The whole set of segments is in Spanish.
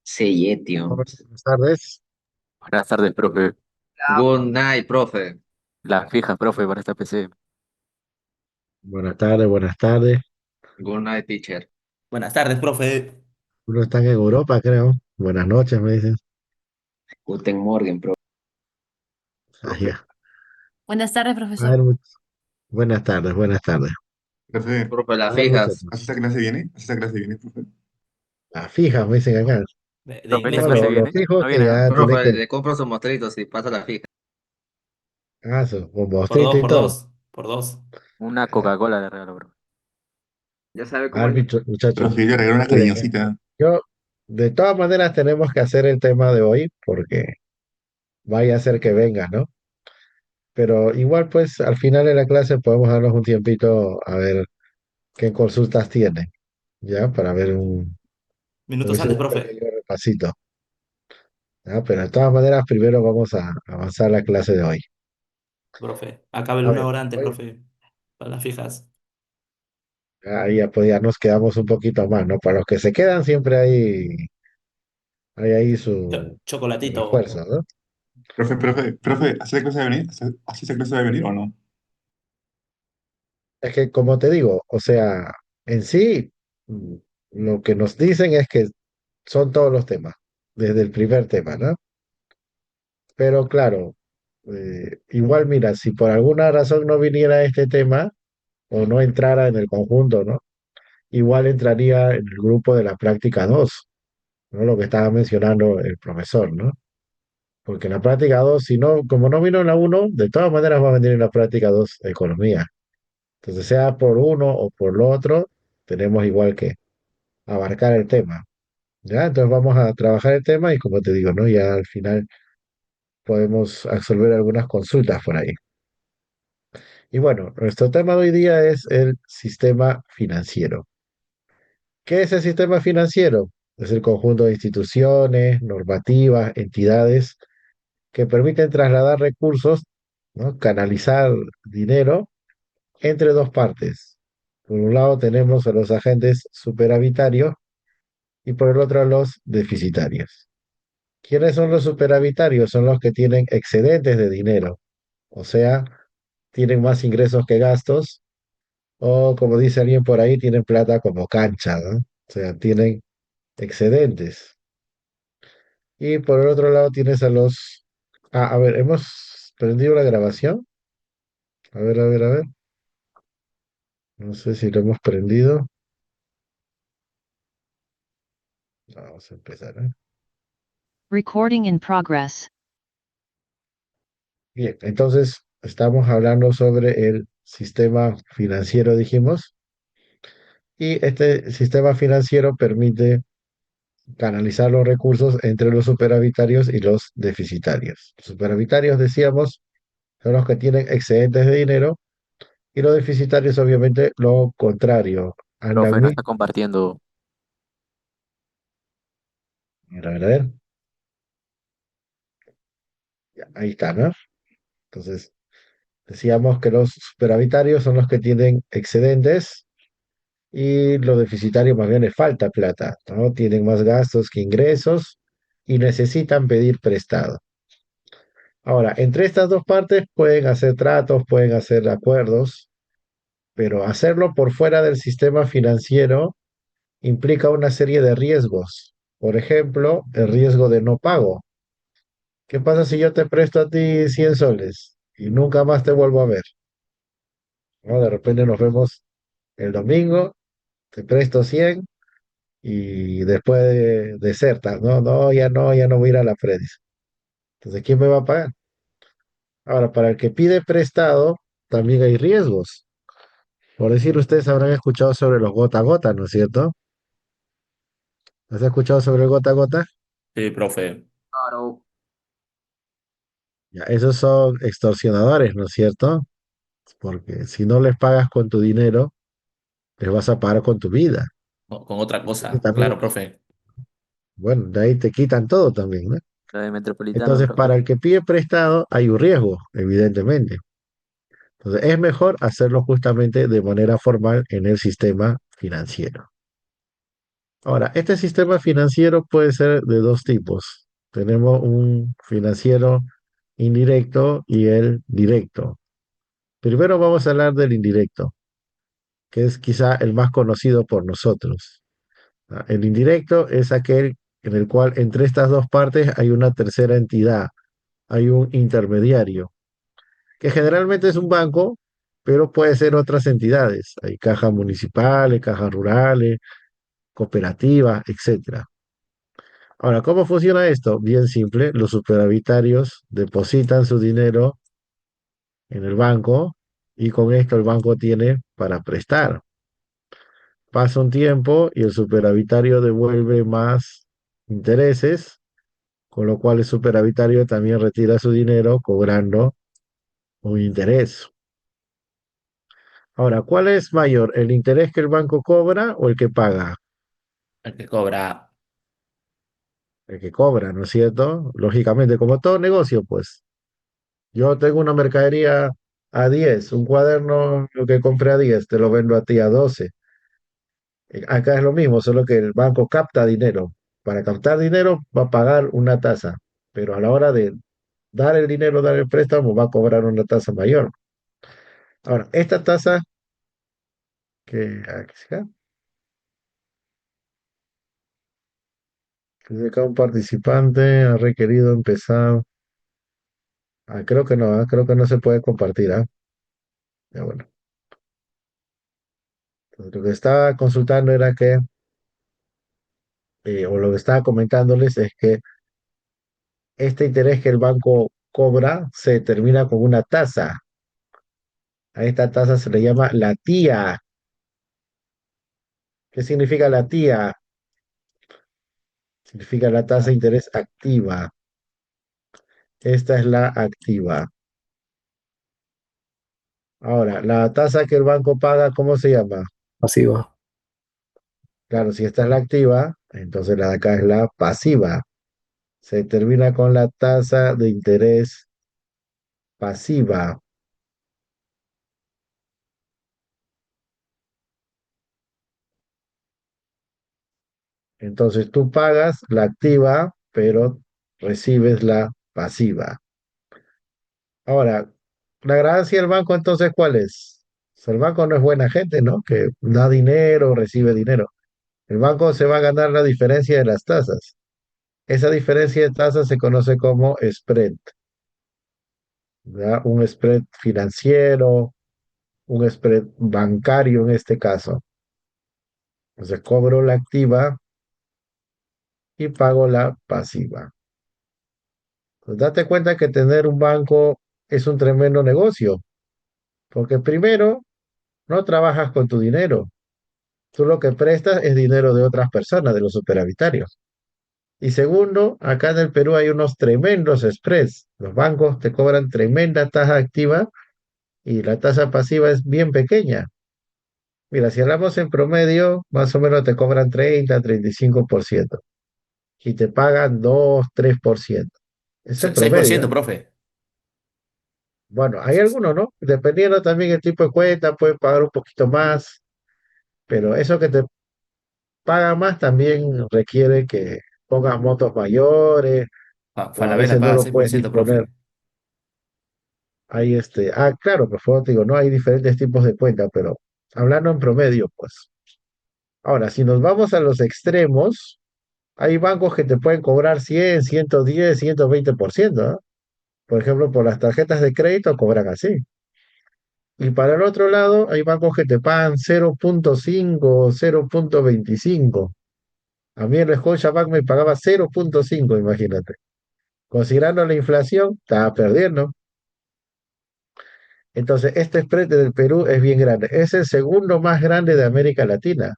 Sí, tío. Hola, buenas tardes. Buenas tardes, profe. Good night, profe. La fija, profe, para esta PC. Buenas tardes, buenas tardes. Good night, teacher. Buenas tardes, profe. Uno está en Europa, creo. Buenas noches, me dicen. Guten Morgen, Ah, profe. ya. Buenas tardes, A ver, profesor. buenas tardes, buenas tardes. Profe, Profe, A las ver, fijas. ¿hace muchachos. esa clase viene? ¿Hace esa clase viene, profe? Las fijas, me dicen acá. De Profe, ¿esta inglés, No, clase los viene? fijos ¿No que viene, no? ya tienen Profe, que. le compro sus mostritos y pasa la fija. Ah, con por mostrito dos, y por todo. dos, por dos. Una Coca-Cola de regalo, profe. Ya sabe A cómo ver, es. Profe, muchachos. yo le regalé una Miren, cariñosita. yo, de todas maneras, tenemos que hacer el tema de hoy porque vaya a ser que venga, ¿no? Pero igual, pues, al final de la clase podemos darnos un tiempito a ver qué consultas tienen, ¿ya? Para ver como Minutos hice antes, un profe. pequeño repasito. ¿Ya? Pero de todas maneras, primero vamos a avanzar la clase de hoy. Profe. Acabe A una ver, hora antes, hoy profe. Para las fijas. ahí ya, pues, ya nos quedamos un poquito más, ¿no? Para los que se quedan, siempre hay ahí su Chocolatito. refuerzo, ¿no? Profe, ¿hace la clase de venir? ¿Hace esa clase de venir o no? Es que, como te digo, o sea, en sí, mm, lo que nos dicen es que son todos los temas, desde el primer tema, ¿no? Pero claro, igual mira, si por alguna razón no viniera este tema o no entrara en el conjunto, ¿no? Igual entraría en el grupo de la práctica 2, ¿no? Lo que estaba mencionando el profesor, ¿no? Porque en la práctica 2 si no, como no vino en la uno, de todas maneras va a venir en la práctica 2 economía. Entonces, sea por uno o por lo otro, tenemos igual que abarcar el tema, ¿ya? Entonces vamos a trabajar el tema y como te digo, ¿no? Ya al final podemos absolver algunas consultas por ahí. Y bueno, nuestro tema de hoy día es el sistema financiero. ¿Qué es el sistema financiero? Es el conjunto de instituciones, normativas, entidades que permiten trasladar recursos, ¿no? Canalizar dinero entre dos partes. Por un lado tenemos a los agentes superavitarios y por el otro los deficitarios. ¿Quiénes son los superavitarios? Son los que tienen excedentes de dinero, o sea, tienen más ingresos que gastos, o como dice alguien por ahí, tienen plata como cancha, ¿no? O sea, tienen excedentes. Y por el otro lado tienes a los... Ah, a ver, hemos prendido la grabación. A ver, a ver, a ver. No sé si lo hemos prendido. Vamos a empezar, ¿eh? Recording in progress. Bien, entonces estamos hablando sobre el sistema financiero, dijimos, y este sistema financiero permite canalizar los recursos entre los superavitarios y los deficitarios. Los superavitarios, decíamos, son los que tienen excedentes de dinero y los deficitarios, obviamente, lo contrario. Profe, Andan no muy... está compartiendo. A ver, ya, ahí está, ¿no? Entonces, decíamos que los superavitarios son los que tienen excedentes y los deficitarios más bien les falta plata, ¿no? Tienen más gastos que ingresos y necesitan pedir prestado. Ahora, entre estas dos partes pueden hacer tratos, pueden hacer acuerdos, pero hacerlo por fuera del sistema financiero implica una serie de riesgos. Por ejemplo, el riesgo de no pago. ¿Qué pasa si yo te presto a ti 100 soles y nunca más te vuelvo a ver? ¿No? De repente nos vemos el domingo, te presto 100 y después desertas, ¿no? No, ya no voy a ir a la Freddy's. Entonces, ¿quién me va a pagar? Ahora, para el que pide prestado, también hay riesgos. Por decir, ustedes habrán escuchado sobre los gota a gota, ¿no es cierto? ¿Has escuchado sobre el gota a gota? Sí, profe. Claro. Ya, esos son extorsionadores, ¿no es cierto? Porque si no les pagas con tu dinero, les vas a pagar con tu vida. Con otra Entonces cosa. también, Claro, profe. bueno, de ahí te quitan todo también, ¿no? La de Metropolitano, Entonces, profe. para el que pide prestado, hay un riesgo, evidentemente. Entonces, es mejor hacerlo justamente de manera formal en el sistema financiero. Ahora, este sistema financiero puede ser de dos tipos. Tenemos un financiero indirecto y el directo. Primero vamos a hablar del indirecto, que es quizá el más conocido por nosotros. El indirecto es aquel en el cual entre estas dos partes hay una tercera entidad, hay un intermediario, que generalmente es un banco, pero puede ser otras entidades. Hay cajas municipales, cajas rurales, cooperativas, etcétera. Ahora, ¿cómo funciona esto? Bien simple, los superavitarios depositan su dinero en el banco y con esto el banco tiene para prestar. Pasa un tiempo y el superavitario devuelve más intereses, con lo cual el superavitario también retira su dinero cobrando un interés. Ahora, ¿cuál es mayor, el interés que el banco cobra o el que paga? El que cobra. El que cobra, ¿no es cierto? Lógicamente, como todo negocio, pues. Yo tengo una mercadería a 10, un cuaderno lo que compré a 10, te lo vendo a ti a 12. Acá es lo mismo, solo que el banco capta dinero. Para captar dinero va a pagar una tasa, pero a la hora de dar el dinero, dar el préstamo, va a cobrar una tasa mayor. Ahora, esta tasa aquí está, que acá un participante ha requerido empezar. Creo que no, creo que no se puede compartir. Ya bueno. Entonces, lo que estaba consultando era que, o lo que estaba comentándoles es que este interés que el banco cobra se determina con una tasa. A esta tasa se le llama la tía. ¿Qué significa la tía? Significa la tasa de interés activa. Esta es la activa. Ahora, la tasa que el banco paga, ¿cómo se llama? Pasiva. Claro, si esta es la activa, entonces la de acá es la pasiva. Se termina con la tasa de interés pasiva. Entonces tú pagas la activa, pero recibes la pasiva. Ahora, la ganancia del banco entonces, ¿cuál es? O sea, el banco no es buena gente, ¿no? Que da dinero, recibe dinero. El banco se va a ganar la diferencia de las tasas. Esa diferencia de tasas se conoce como spread, ¿verdad? Un spread financiero, un spread bancario en este caso. Entonces cobro la activa y pago la pasiva. Pues date cuenta que tener un banco es un tremendo negocio, porque primero, no trabajas con tu dinero. Tú lo que prestas es dinero de otras personas, de los superavitarios. Y segundo, acá en el Perú hay unos tremendos spreads. Los bancos te cobran tremenda tasa activa y la tasa pasiva es bien pequeña. Mira, si hablamos en promedio, más o menos te cobran 30, 35% y te pagan 2, 3%. Es el Seis por promedio, ciento, ¿eh? profe. Bueno, hay algunos, ¿no? Dependiendo también el tipo de cuenta, puedes pagar un poquito más, pero eso que te paga más también requiere que pongas montos mayores o a Falabella veces no paga lo seis por puedes ciento, disponer. profe. Claro, por favor, te digo, no hay diferentes tipos de cuentas, pero hablando en promedio, pues. Ahora, si nos vamos a los extremos, hay bancos que te pueden cobrar 100, 110, 120%, ¿ah? Por ejemplo, por las tarjetas de crédito cobran así. Y para el otro lado, hay bancos que te pagan 0,5, 0,25. A mí el Scotiabank me pagaba 0,5, imagínate. Considerando la inflación, estaba perdiendo. Entonces, este spread del Perú es bien grande. Es el segundo más grande de América Latina.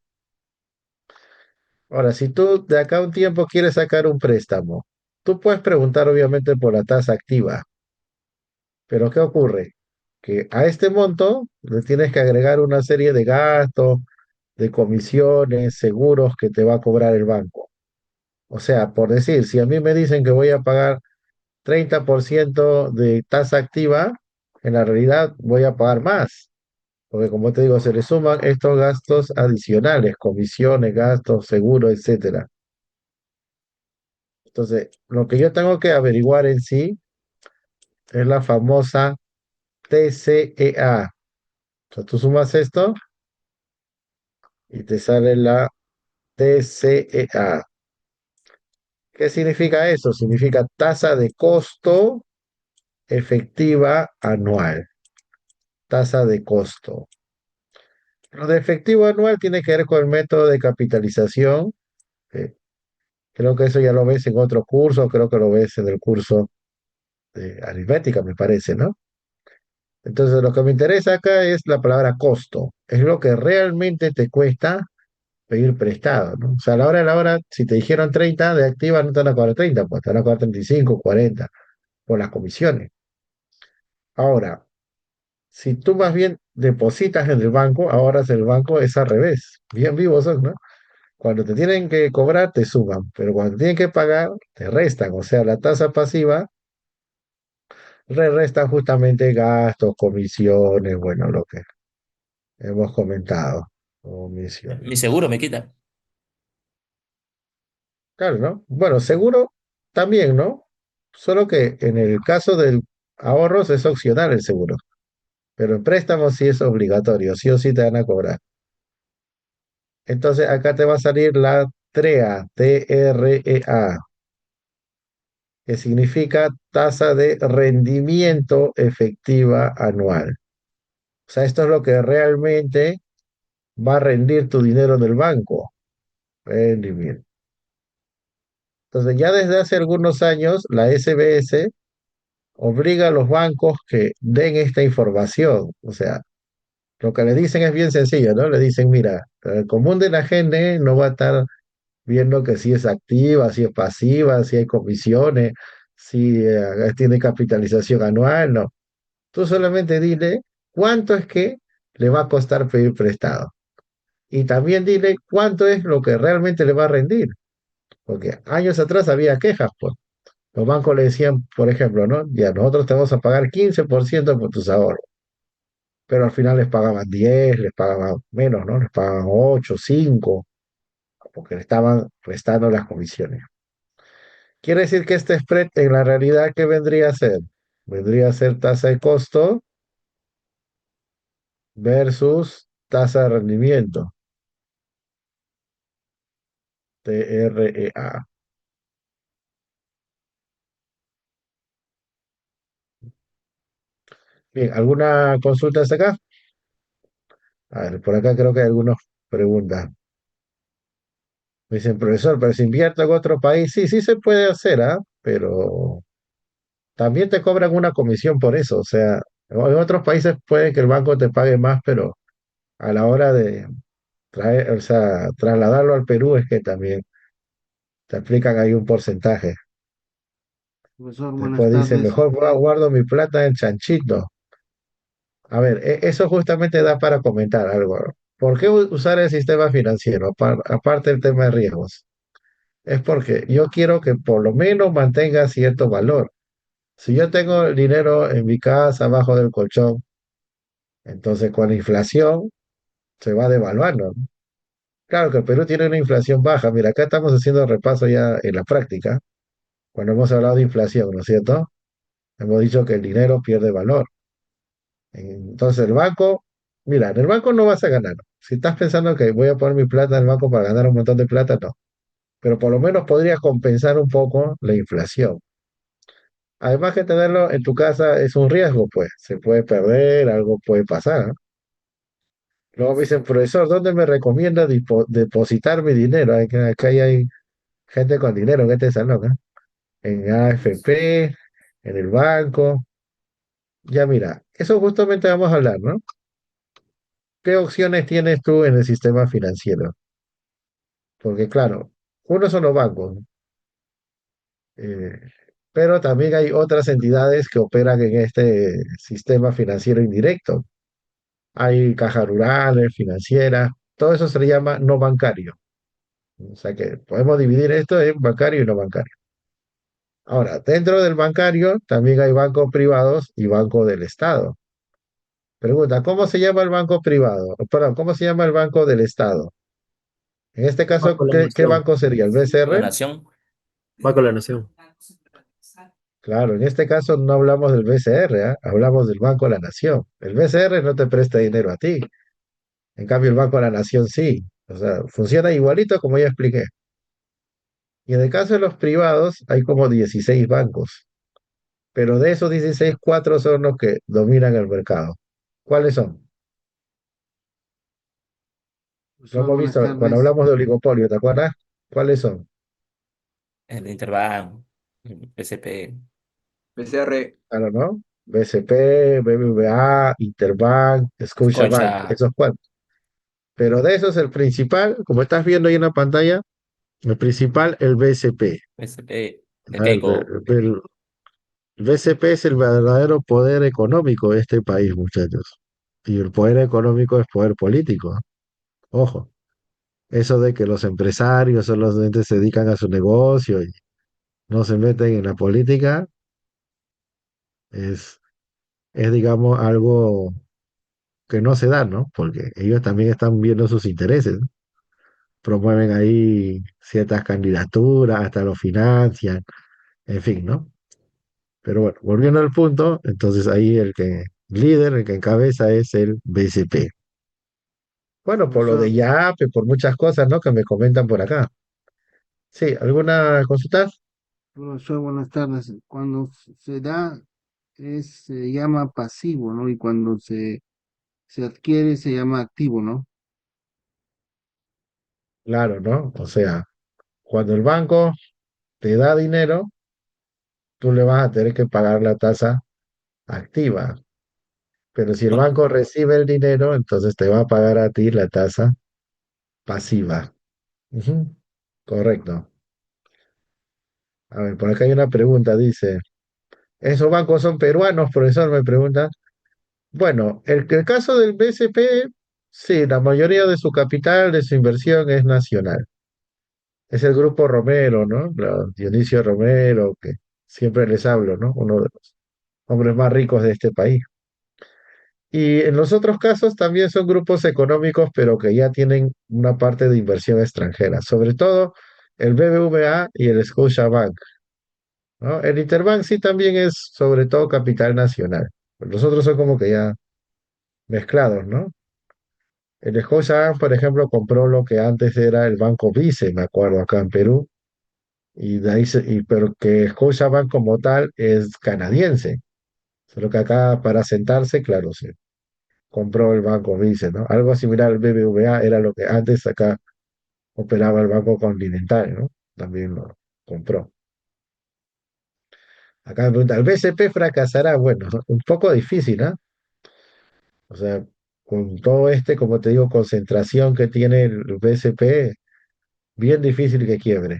Ahora, si tú de acá a un tiempo quieres sacar un préstamo, tú puedes preguntar obviamente por la tasa activa. Pero ¿qué ocurre? Que a este monto le tienes que agregar una serie de gastos, de comisiones, seguros que te va a cobrar el banco. O sea, por decir, si a mí me dicen que voy a pagar 30% de tasa activa, en la realidad voy a pagar más, Porque como te digo, se le suman estos gastos adicionales, comisiones, gastos, seguros, etcétera. Entonces, lo que yo tengo que averiguar en sí es la famosa TCEA. O sea, tú sumas esto y te sale la TCEA. ¿Qué significa eso? Significa tasa de costo efectiva anual. Tasa de costo. Lo de efectivo anual tiene que ver con el método de capitalización. eh, Creo que eso ya lo ves en otro curso, creo que lo ves en el curso de aritmética, me parece, ¿no? Entonces, lo que me interesa acá es la palabra costo. Es lo que realmente te cuesta pedir prestado, ¿no? O sea, a la hora, si te dijeron 30 de activa, no te van a cobrar 30, pues te van a cobrar 35, 40 por las comisiones. Ahora, si tú más bien depositas en el banco, ahora en el banco es al revés. Bien vivos son, ¿no? Cuando te tienen que cobrar, te suman, pero cuando te tienen que pagar, te restan. O sea, la tasa pasiva resta justamente gastos, comisiones, bueno, lo que hemos comentado. Comisiones. Mi seguro me quita. Claro, ¿no? Bueno, seguro también, ¿no? Solo que en el caso del ahorros es opcional el seguro, pero en préstamos sí es obligatorio, sí o sí te van a cobrar. Entonces acá te va a salir la TREA, TREA, que significa tasa de rendimiento efectiva anual. O sea, esto es lo que realmente va a rendir tu dinero en el banco. Rendimiento. Entonces, ya desde hace algunos años, la SBS obliga a los bancos que den esta información. O sea, lo que le dicen es bien sencillo, ¿no? Le dicen, mira, el común de la gente no va a estar viendo que si es activa, si es pasiva, si hay comisiones, si tiene capitalización anual, no. Tú solamente dile cuánto es que le va a costar pedir prestado. Y también dile cuánto es lo que realmente le va a rendir. Porque años atrás había quejas, pues. Los bancos le decían, por ejemplo, ¿no? Ya nosotros te vamos a pagar 15% por tus ahorros, pero al final les pagaban 10, les pagaban menos, ¿no? Les pagaban 8, 5, porque le estaban restando las comisiones. Quiere decir que este spread en la realidad, ¿qué vendría a ser? Vendría a ser tasa de costo versus tasa de rendimiento, TREA. Bien, ¿alguna consulta hasta acá? A ver, por acá creo que hay algunas preguntas. Me dicen, profesor, pero si invierto en otro país, sí, sí se puede hacer, ¿ah? Pero también te cobran una comisión por eso. O sea, en otros países puede que el banco te pague más, pero a la hora de traer, o sea, trasladarlo al Perú es que también te aplican ahí un porcentaje. Profesor, buenas Después dice, tardes. mejor guardo mi plata en chanchito. A ver, eso justamente da para comentar algo, ¿no? ¿Por qué usar el sistema financiero? Aparte del tema de riesgos. Es porque yo quiero que por lo menos mantenga cierto valor. Si yo tengo el dinero en mi casa, abajo del colchón, entonces con la inflación se va devaluando, ¿no? Claro que el Perú tiene una inflación baja. Mira, acá estamos haciendo repaso ya en la práctica, cuando hemos hablado de inflación, ¿no es cierto? Hemos dicho que el dinero pierde valor. Entonces el banco, mira, en el banco no vas a ganar. Si estás pensando que voy a poner mi plata en el banco para ganar un montón de plata, no. Pero por lo menos podría compensar un poco la inflación. Además que tenerlo en tu casa es un riesgo, pues. Se puede perder, algo puede pasar, ¿no? Luego me dicen, profesor, ¿dónde me recomienda depositar mi dinero? Acá hay gente con dinero en este salón, ¿eh? En AFP, en el banco. Ya mira, eso justamente vamos a hablar, ¿no? ¿Qué opciones tienes tú en el sistema financiero? Porque claro, uno son los bancos, ¿no? Eh, pero también hay otras entidades que operan en este sistema financiero indirecto. Hay cajas rurales, financieras, todo eso se le llama no bancario. O sea que podemos dividir esto en bancario y no bancario. Ahora, dentro del bancario también hay bancos privados y bancos del Estado. Pregunta, ¿cómo se llama el banco privado? Perdón, ¿cómo se llama el banco del Estado? En este caso, Banco de la ¿qué Nación. banco sería? ¿El Con la BCR? nación. Banco de la Nación. Claro, en este caso no hablamos del BCR, ¿ah? Hablamos del Banco de la Nación. El BCR no te presta dinero a ti, en cambio el Banco de la Nación sí. O sea, funciona igualito como ya expliqué. Y en el caso de los privados hay como 16 bancos, pero de esos 16, 4 son los que dominan el mercado. ¿Cuáles son? Lo Profesor, hemos buenas visto cuando tardes. hablamos de oligopolio, ¿te acuerdas? ¿Cuáles son? El Interbank. SP. PCR, Claro, ¿no? BCP, BBVA, Interbank, Scotiabank, Scotia. esos cuatro. Pero de esos el principal, como estás viendo ahí en la pantalla, el principal, el BCP. SP. El ¿No? Keiko. El BCP es el verdadero poder económico de este país, muchachos. Y el poder económico es poder político, ¿no? Ojo, eso de que los empresarios solamente se dedican a su negocio y no se meten en la política es, es digamos, algo que no se da, ¿no? Porque ellos también están viendo sus intereses, ¿no? Promueven ahí ciertas candidaturas, hasta lo financian, en fin, ¿no? Pero bueno, volviendo al punto, entonces ahí el que líder, el que encabeza es el BCP. Bueno, por lo de Profesor, YAP, por muchas cosas, ¿no? Que me comentan por acá. Sí, ¿alguna consulta? profesor, buenas tardes. Cuando se da, se llama pasivo, ¿no? Y cuando se adquiere, se llama activo, ¿no? Claro, ¿no? O sea, cuando el banco te da dinero, tú le vas a tener que pagar la tasa activa. Pero si el Con- banco recibe el dinero, entonces te va a pagar a ti la tasa pasiva. Ujú, correcto. A ver, por acá hay una pregunta, dice, ¿esos bancos son peruanos, profesor? Me pregunta. Bueno, el caso del BCP, sí, la mayoría de su capital, de su inversión es nacional. Es el grupo Romero, ¿no? Dionisio Romero, que siempre les hablo, ¿no? Uno de los hombres más ricos de este país. Y en los otros casos también son grupos económicos, pero que ya tienen una parte de inversión extranjera, sobre todo el BBVA y el Scotiabank, ¿no? El Interbank sí también es sobre todo capital nacional. Los otros son como que ya mezclados, ¿no? El Scotiabank, por ejemplo, compró lo que antes era el Banco Vice, me acuerdo, acá en Perú, y de ahí pero que Scotiabank como tal es canadiense, solo que acá para sentarse, claro, se compró el Banco Vice, ¿no? Algo similar al BBVA era lo que antes acá operaba el Banco Continental, ¿no? También lo compró. Acá me pregunta, ¿el BCP fracasará? Bueno, un poco difícil, ¿no? O sea, con todo este, como te digo, concentración que tiene el BCP, bien difícil que quiebre.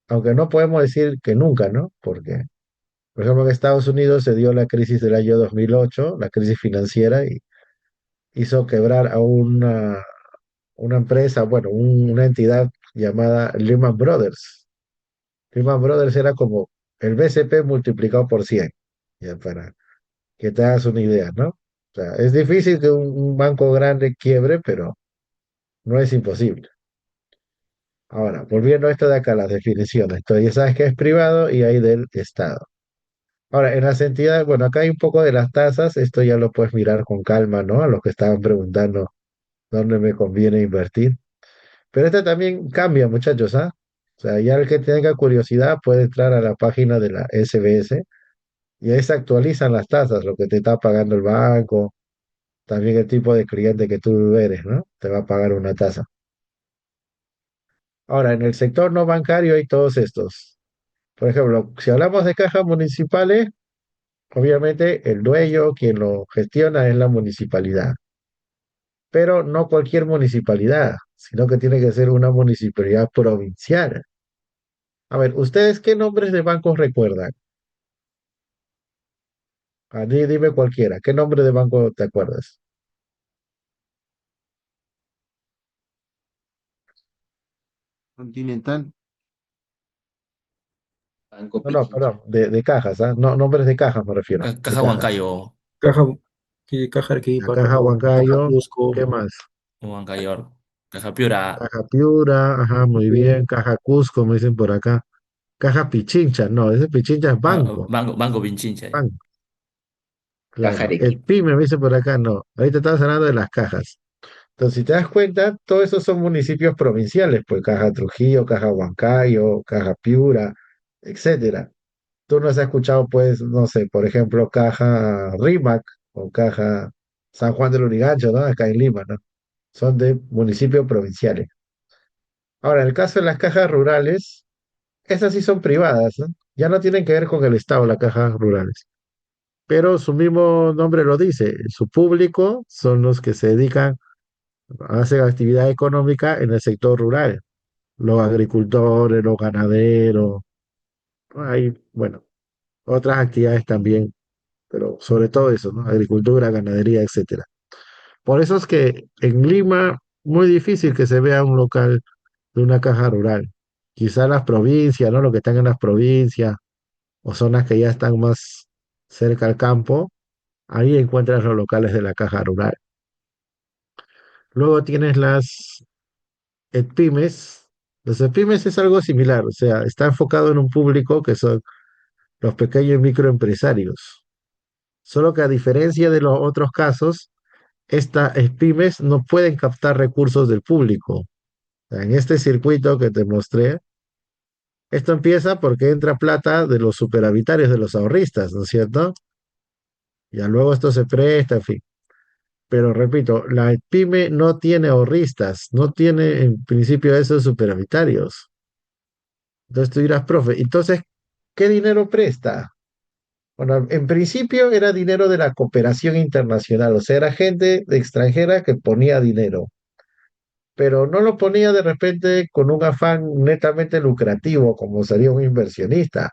Aunque no podemos decir que nunca, ¿no? Porque, por ejemplo, en Estados Unidos se dio la crisis del año 2008, la crisis financiera, y hizo quebrar a una empresa, bueno, una entidad llamada Lehman Brothers. Lehman Brothers era como el BCP multiplicado por 100, ya para que te hagas una idea, ¿no? O sea, es difícil que un banco grande quiebre, pero no es imposible. Ahora, volviendo a esto de acá, las definiciones. Entonces, ya sabes que es privado y hay del Estado. Ahora, en las entidades, bueno, acá hay un poco de las tasas, esto ya lo puedes mirar con calma, ¿no? A los que estaban preguntando dónde me conviene invertir. Pero este también cambia, muchachos, ¿ah? O sea, ya el que tenga curiosidad puede entrar a la página de la SBS y ahí se actualizan las tasas, lo que te está pagando el banco, también el tipo de cliente que tú eres, ¿no? Te va a pagar una tasa. Ahora, en el sector no bancario hay todos estos. Por ejemplo, si hablamos de cajas municipales, obviamente el dueño, quien lo gestiona es la municipalidad, pero no cualquier municipalidad, sino que tiene que ser una municipalidad provincial. A ver, ¿ustedes qué nombres de bancos recuerdan? A mí dime cualquiera. ¿Qué nombre de banco te acuerdas? Continental. Banco No, no, Pichincha. perdón, de cajas, ¿ah? No, nombres de cajas me refiero, de Caja cajas. Huancayo. Caja, Caja la Arequipa, Caja Caja Huancayo, Cusco, ¿qué más? Huancayor, Caja Piura, Caja Piura, ajá, muy sí, bien. Caja Cusco, me dicen por acá. Caja Pichincha, no, ese Pichincha es banco. Banco Pinchincha. Banco, Caja claro. El Arequipa. PYME me dice por acá, no. Ahorita estamos hablando de las cajas. Entonces, si te das cuenta, todos esos son municipios provinciales, pues Caja Trujillo, Caja Huancayo, Caja Piura, etcétera. Tú no has escuchado, pues, no sé, por ejemplo, Caja Rímac o Caja San Juan del Lurigancho, ¿no? Acá en Lima, ¿no? Son de municipios provinciales. Ahora, en el caso de las cajas rurales, esas sí son privadas, ¿no? Ya no tienen que ver con el Estado, las cajas rurales. Pero su mismo nombre lo dice, su público son los que se dedican, hacen actividad económica en el sector rural, los agricultores, los ganaderos, hay, bueno, otras actividades también, pero sobre todo eso, ¿no? Agricultura, ganadería, etcétera. Por eso es que en Lima, muy difícil que se vea un local de una caja rural. Quizá las provincias, ¿no? Lo que están en las provincias o zonas que ya están más cerca al campo, ahí encuentras los locales de la caja rural. Luego tienes las EPIMES. Los EPIMES es algo similar, o sea, está enfocado en un público que son los pequeños y microempresarios. Solo que a diferencia de los otros casos, estas pymes no pueden captar recursos del público. O sea, en este circuito que te mostré, esto empieza porque entra plata de los superavitarios, de los ahorristas, ¿no es cierto? Ya luego esto se presta, en fin. Pero repito, la pyme no tiene ahorristas, no tiene en principio esos superavitarios. Entonces tú dirás, profe, entonces, ¿qué dinero presta? Bueno, en principio era dinero de la cooperación internacional, o sea, era gente de extranjera que ponía dinero, pero no lo ponía de repente con un afán netamente lucrativo, como sería un inversionista,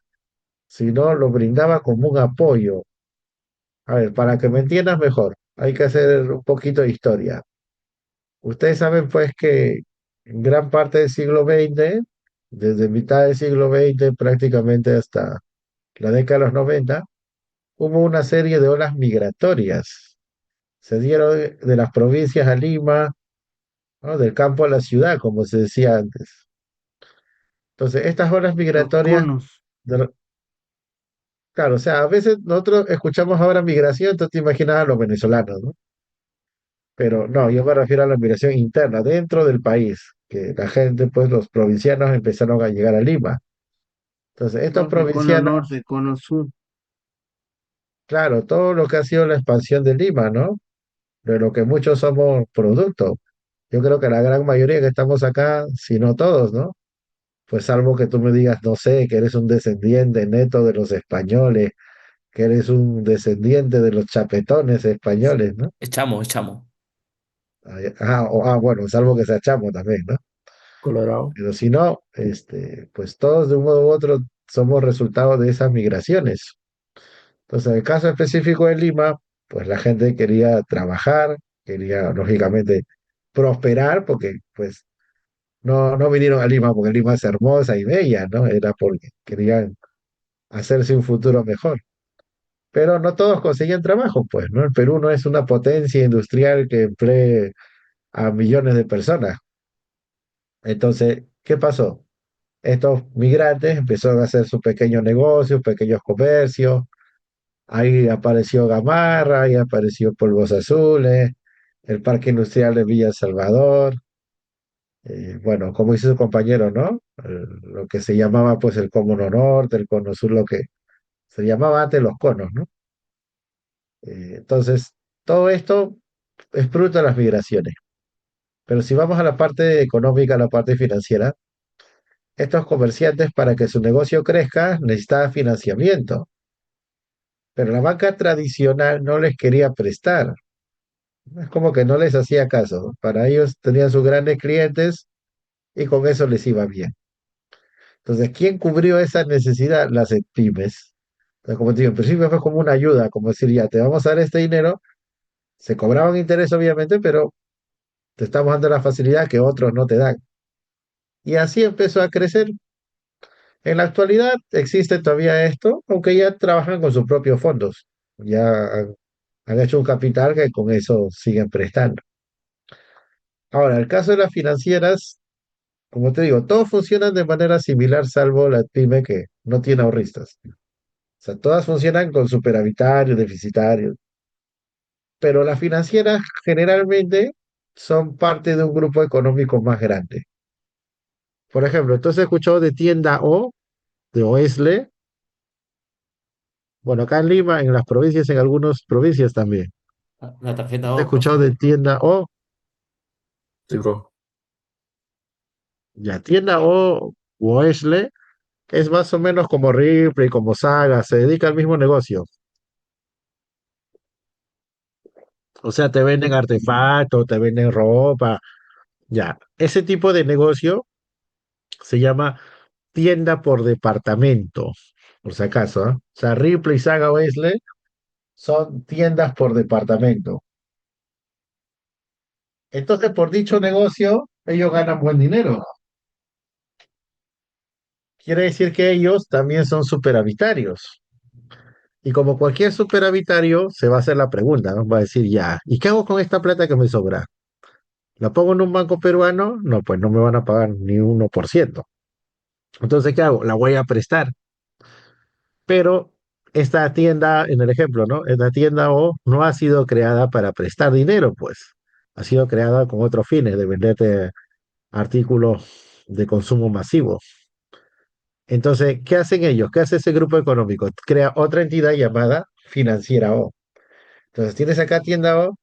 sino lo brindaba como un apoyo. A ver, para que me entiendas mejor, hay que hacer un poquito de historia. Ustedes saben pues que en gran parte del siglo XX, desde mitad del siglo XX prácticamente hasta la década de los 90, hubo una serie de olas migratorias. Se dieron de las provincias a Lima, ¿no? Del campo a la ciudad, como se decía antes. Entonces, estas olas Los migratorias, conos. de- claro, o sea, a veces nosotros escuchamos ahora migración, entonces te imaginas a los venezolanos, ¿no? Pero no, yo me refiero a la migración interna, dentro del país, que la gente, pues los provincianos empezaron a llegar a Lima. Entonces, estos Norte, cono provincianos, norte, cono sur. claro, todo lo que ha sido la expansión de Lima, ¿no? De lo que muchos somos producto. Yo creo que la gran mayoría que estamos acá, si no todos, ¿no? Pues salvo que tú me digas, no sé, que eres un descendiente neto de los españoles, que eres un descendiente de los chapetones españoles, ¿no? echamos. Bueno, salvo que sea chamo también, ¿no? Colorado. Pero si no, pues todos de un modo u otro somos resultado de esas migraciones. Entonces, en el caso específico de Lima, pues la gente quería trabajar, quería, lógicamente, prosperar, porque pues no vinieron a Lima porque Lima es hermosa y bella, ¿no? Era porque querían hacerse un futuro mejor. Pero no todos conseguían trabajo, pues, ¿no? El Perú no es una potencia industrial que emplee a millones de personas. Entonces, ¿qué pasó? Estos migrantes empezaron a hacer sus pequeños negocios, pequeños comercios. Ahí apareció Gamarra, ahí apareció Polvos Azules, el Parque Industrial de Villa El Salvador. Bueno, como dice su compañero, ¿no? Lo que se llamaba pues el Cono Norte, el Cono Sur, lo que se llamaba antes los conos, ¿no? Entonces, todo esto es fruto de las migraciones. Pero si vamos a la parte económica, a la parte financiera, estos comerciantes para que su negocio crezca necesitaban financiamiento, pero la banca tradicional no les quería prestar. Es como que no les hacía caso. Para ellos tenían sus grandes clientes y con eso les iba bien. Entonces, ¿quién cubrió esa necesidad? Las pymes. Entonces, como te digo, en principio fue como una ayuda, como decir, ya te vamos a dar este dinero, se cobraban interés obviamente, pero te estamos dando la facilidad que otros no te dan. Y así empezó a crecer. En la actualidad existe todavía esto, aunque ya trabajan con sus propios fondos. Ya han Han hecho un capital que con eso siguen prestando. Ahora, el caso de las financieras, como te digo, todos funcionan de manera similar, salvo la pyme que no tiene ahorristas. O sea, todas funcionan con superavitarios, deficitarios, pero las financieras generalmente son parte de un grupo económico más grande. Por ejemplo, entonces he escuchado de Tienda O, de Oesle, bueno, acá en Lima, en las provincias, en algunas provincias también. La tarjeta He O, escuchado profe. de Tienda O, Sí, bro. ya Tienda O, Oesle, es más o menos como Ripley, como Saga, se dedica al mismo negocio. O sea, te venden artefactos, te venden ropa, ya. Ese tipo de negocio se llama tienda por departamento, por si acaso, ¿ah? O sea, Ripley, Saga, Wesley son tiendas por departamento. Entonces, por dicho negocio, ellos ganan buen dinero. Quiere decir que ellos también son superavitarios. Y como cualquier superavitario, se va a hacer la pregunta, ¿no? Va a decir, ya, ¿y qué hago con esta plata que me sobra? ¿La pongo en un banco peruano? No, pues no me van a pagar ni 1%. Entonces, ¿qué hago? La voy a prestar. Pero esta tienda, en el ejemplo, ¿no? Esta tienda O no ha sido creada para prestar dinero, pues. Ha sido creada con otros fines, de venderte artículos de consumo masivo. Entonces, ¿qué hacen ellos? ¿Qué hace ese grupo económico? Crea otra entidad llamada Financiera O. Entonces, tienes acá tienda O,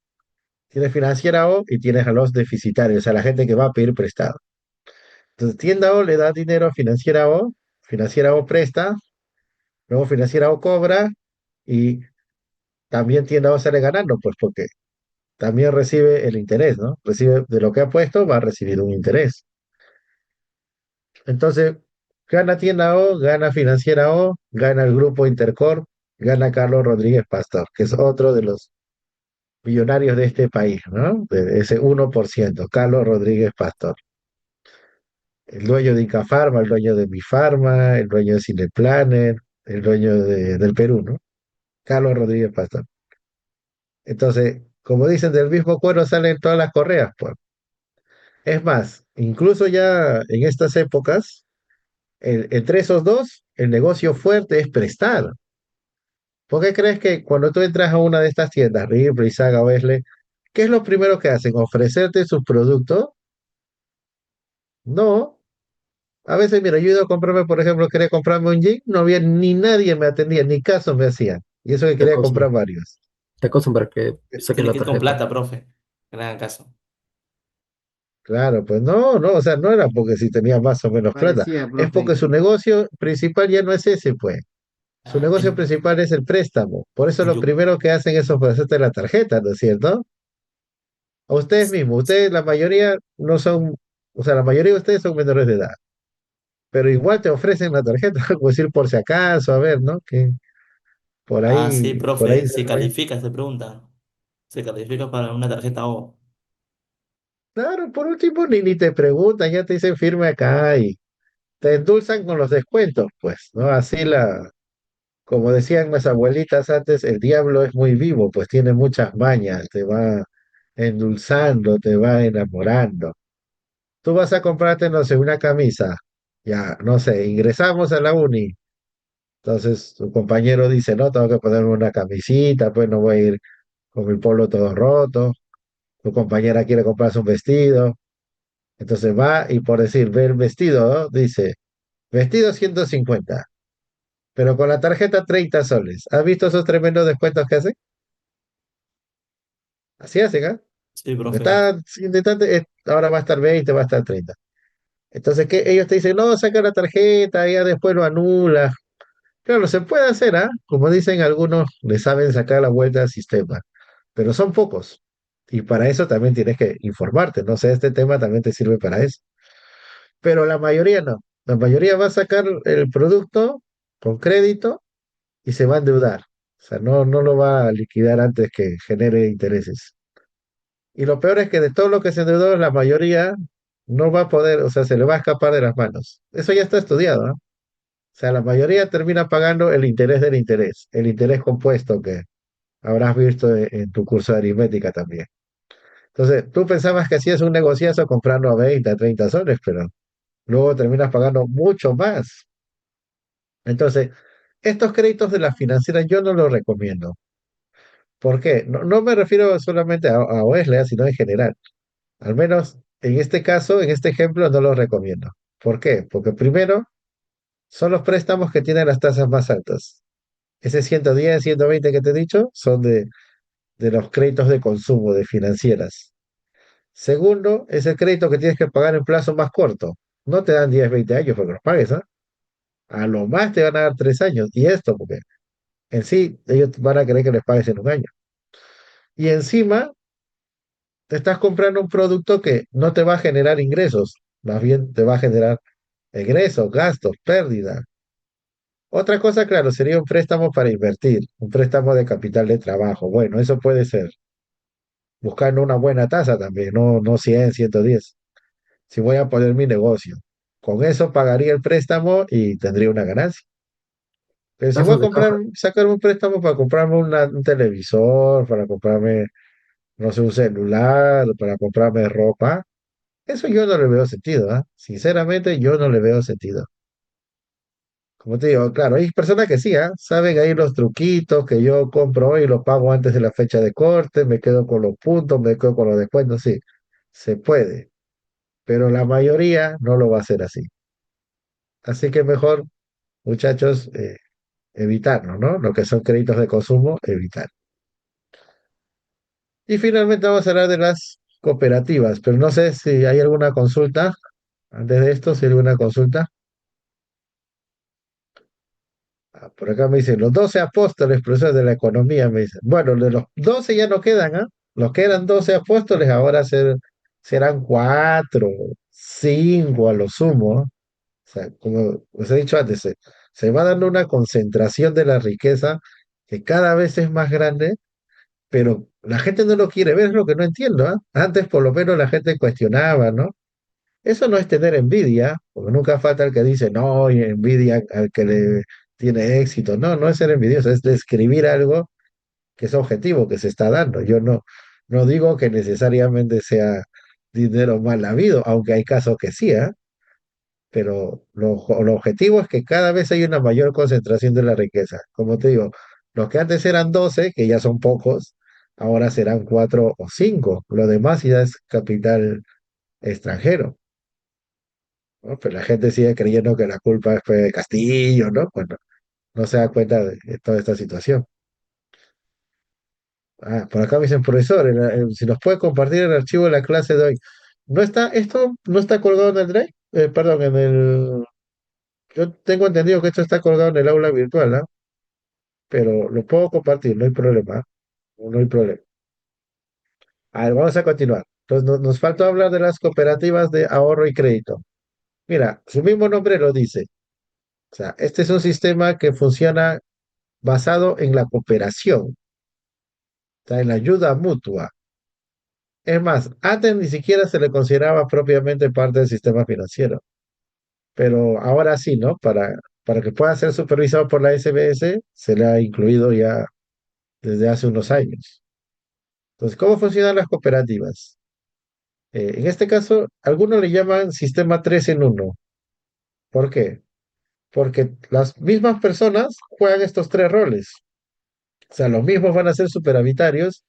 tienes Financiera O y tienes a los deficitarios, a la gente que va a pedir prestado. Entonces, tienda O le da dinero a Financiera O presta, luego Financiera O cobra y también tienda O sale ganando, pues porque también recibe el interés, ¿no? Recibe de lo que ha puesto, va a recibir un interés. Entonces, gana Tienda O, gana Financiera O, gana el grupo Intercorp, gana Carlos Rodríguez Pastor, que es otro de los millonarios de este país, ¿no? De ese 1%, Carlos Rodríguez Pastor. El dueño de Incafarma, el dueño de Mifarma, el dueño de Cineplanet, el dueño del Perú, ¿no? Carlos Rodríguez Pastor. Entonces, como dicen, del mismo cuero salen todas las correas, pues. Es más, incluso ya en estas épocas, entre esos dos, el negocio fuerte es prestar. ¿Por qué crees que cuando tú entras a una de estas tiendas, Ripley, Saga, Wesley, qué es lo primero que hacen? ¿Ofrecerte sus productos? No. A veces, mira, yo he ido a comprarme, por ejemplo, quería comprarme un jean, no había ni nadie me atendía, ni caso me hacían. Y eso que Te quería comprar acosan. varios. Te acosan para que saques Tiene la que ir con tarjeta. plata, profe. Que le hagan caso. Claro, pues no, no, o sea, no era porque si tenía más o menos plata, Parecía, es porque profe. su negocio principal ya no es ese, pues. Su Ah, negocio principal es el préstamo. Por eso en lo Yu- primero que hacen es ofrecerte la tarjeta, ¿no es cierto? A ustedes mismos, ustedes la mayoría no son, o sea, la mayoría de ustedes son menores de edad, pero igual te ofrecen la tarjeta, como decir por si acaso, a ver, ¿no? Que Sí, por ahí profe, se si ve. califica, se pregunta. Se califica para una tarjeta O. Claro, por último ni te preguntan, ya te dicen firme acá y te endulzan con los descuentos, pues, ¿no? Como decían las abuelitas antes, el diablo es muy vivo, pues tiene muchas mañas, te va endulzando, te va enamorando. Tú vas a comprarte, no sé, una camisa, ya, no sé, ingresamos a la uni. Entonces tu compañero dice, no, tengo que ponerme una camisita, pues no voy a ir con el polo todo roto. Tu compañera quiere comprarse un vestido. Entonces va y por decir, ve el vestido, ¿no? Dice, vestido 150, pero con la tarjeta 30 soles. ¿Has visto esos tremendos descuentos que hacen? Así hacen, ¿ah? Sí, profe. Está, ahora va a estar 20, va a estar 30. Entonces, ¿qué? Ellos te dicen, no, saca la tarjeta, ya después lo anula. Claro, se puede hacer, ¿ah? Como dicen algunos, le saben sacar la vuelta al sistema, pero son pocos. Y para eso también tienes que informarte, no sé, este tema también te sirve para eso. Pero la mayoría no. La mayoría va a sacar el producto con crédito y se va a endeudar. O sea, no lo va a liquidar antes que genere intereses. Y lo peor es que de todo lo que se endeudó, la mayoría no va a poder, o sea, se le va a escapar de las manos. Eso ya está estudiado, ¿no? O sea, la mayoría termina pagando el interés del interés, el interés compuesto que Habrás visto en tu curso de aritmética también. Entonces, tú pensabas que hacías un negociazo comprando 20, 30 soles, pero luego terminas pagando mucho más. Entonces, estos créditos de las financieras yo no los recomiendo. ¿Por qué? No me refiero solamente a Wesley, sino en general. Al menos en este caso, en este ejemplo, no los recomiendo. ¿Por qué? Porque primero, son los préstamos que tienen las tasas más altas. Ese 110, 120 que te he dicho son de los créditos de consumo, de financieras. Segundo, es el crédito que tienes que pagar en plazo más corto. No te dan 10, 20 años porque los pagues, ¿ah? A lo más te van a dar 3 años. Y esto, porque en sí ellos van a querer que les pagues en un año. Y encima te estás comprando un producto que no te va a generar ingresos, más bien te va a generar egresos, gastos, pérdida. Otra cosa, claro, sería un préstamo para invertir, un préstamo de capital de trabajo. Bueno, eso puede ser, buscando una buena tasa también, no 100, 110. Si voy a poner mi negocio, con eso pagaría el préstamo y tendría una ganancia. Pero si voy Tasas a de comprar, caja. sacar un préstamo para comprarme un televisor, para comprarme, no sé, un celular, para comprarme ropa, eso yo no le veo sentido, ¿ah? Sinceramente, yo no le veo sentido. Como te digo, claro, hay personas que sí, ¿ah? Saben ahí los truquitos que yo compro hoy y lo pago antes de la fecha de corte, me quedo con los puntos, me quedo con los descuentos, sí, se puede, pero la mayoría no lo va a hacer así. Así que mejor, muchachos, evitarlo, ¿no? Lo que son créditos de consumo, evitar. Y finalmente vamos a hablar de las cooperativas, pero no sé si hay alguna consulta antes de esto, si hay alguna consulta. Por acá me dicen, los 12 apóstoles, profesores de la economía, me dicen. Bueno, de los 12 ya no quedan, ¿ah? Los que eran 12 apóstoles ahora serán 4, 5 a lo sumo. ¿Ah? O sea, como os he dicho antes, se va dando una concentración de la riqueza que cada vez es más grande, pero la gente no lo quiere ver, es lo que no entiendo, ¿ah? Antes por lo menos la gente cuestionaba, ¿no? Eso no es tener envidia, porque nunca falta el que dice, no, y envidia al que le tiene éxito. No, no es ser envidioso, es describir algo que es objetivo, que se está dando. Yo no digo que necesariamente sea dinero mal habido, aunque hay casos que sí, ¿ah? Pero lo objetivo es que cada vez hay una mayor concentración de la riqueza. Como te digo, los que antes eran 12, que ya son pocos, ahora serán 4 o 5. Lo demás ya es capital extranjero. ¿No? Pero la gente sigue creyendo que la culpa fue de Castillo, ¿no? Bueno, no se da cuenta de toda esta situación. Por acá me dicen, profesor, si nos puede compartir el archivo de la clase de hoy. Esto no está colgado en el Drive, perdón, yo tengo entendido que esto está colgado en el aula virtual, ¿no? Pero lo puedo compartir, no hay problema, no hay problema. A ver, vamos a continuar. Entonces, nos falta hablar de las cooperativas de ahorro y crédito. Mira, su mismo nombre lo dice. O sea, este es un sistema que funciona basado en la cooperación, o sea, en la ayuda mutua. Es más, antes ni siquiera se le consideraba propiamente parte del sistema financiero, pero ahora sí, ¿no? Para que pueda ser supervisado por la SBS, se le ha incluido ya desde hace unos años. Entonces, ¿cómo funcionan las cooperativas? En este caso, algunos le llaman sistema 3 en uno. ¿Por qué? Porque las mismas personas juegan estos tres roles. O sea, los mismos van a ser superavitarios,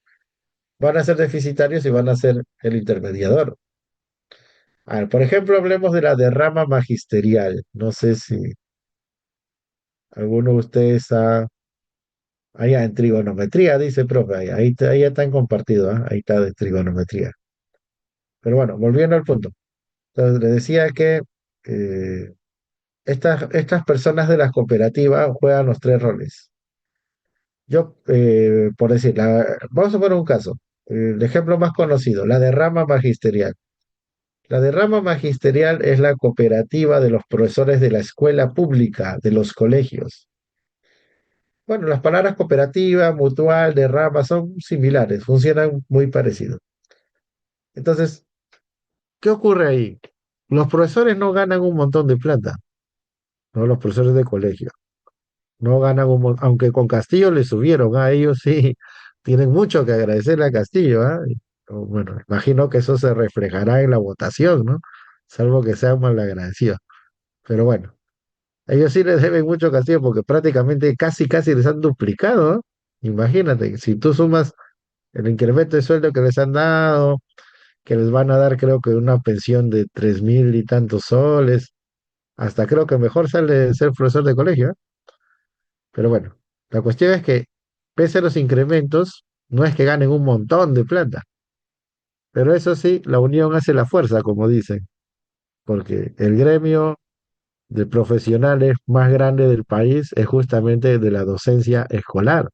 van a ser deficitarios y van a ser el intermediador. A ver, por ejemplo, hablemos de la derrama magisterial. No sé si alguno de ustedes ha... Allá en trigonometría, dice profe, ahí ya están compartidos, ¿ah? Ahí está de trigonometría. Pero bueno, volviendo al punto. Entonces, le decía que eh, estas personas de las cooperativas juegan los tres roles. Yo, por decir, vamos a poner un caso. El ejemplo más conocido, la derrama magisterial. La derrama magisterial es la cooperativa de los profesores de la escuela pública, de los colegios. Bueno, las palabras cooperativa, mutual, derrama son similares, funcionan muy parecido. Entonces, ¿qué ocurre ahí? Los profesores no ganan un montón de plata, ¿no? Los profesores de colegio no ganan aunque con Castillo le subieron a ellos, sí, tienen mucho que agradecerle a Castillo, ¿ah? Bueno, imagino que eso se reflejará en la votación, ¿no? Salvo que sean malagradecidos. Pero bueno, ellos sí les deben mucho a Castillo porque prácticamente casi les han duplicado, ¿no? Imagínate, si tú sumas el incremento de sueldo que les han dado, que les van a dar creo que una pensión de 3.000 y tantos soles, hasta creo que mejor sale ser profesor de colegio, ¿eh? Pero bueno, la cuestión es que pese a los incrementos, no es que ganen un montón de plata, pero eso sí, la unión hace la fuerza, como dicen, porque el gremio de profesionales más grande del país es justamente de la docencia escolar.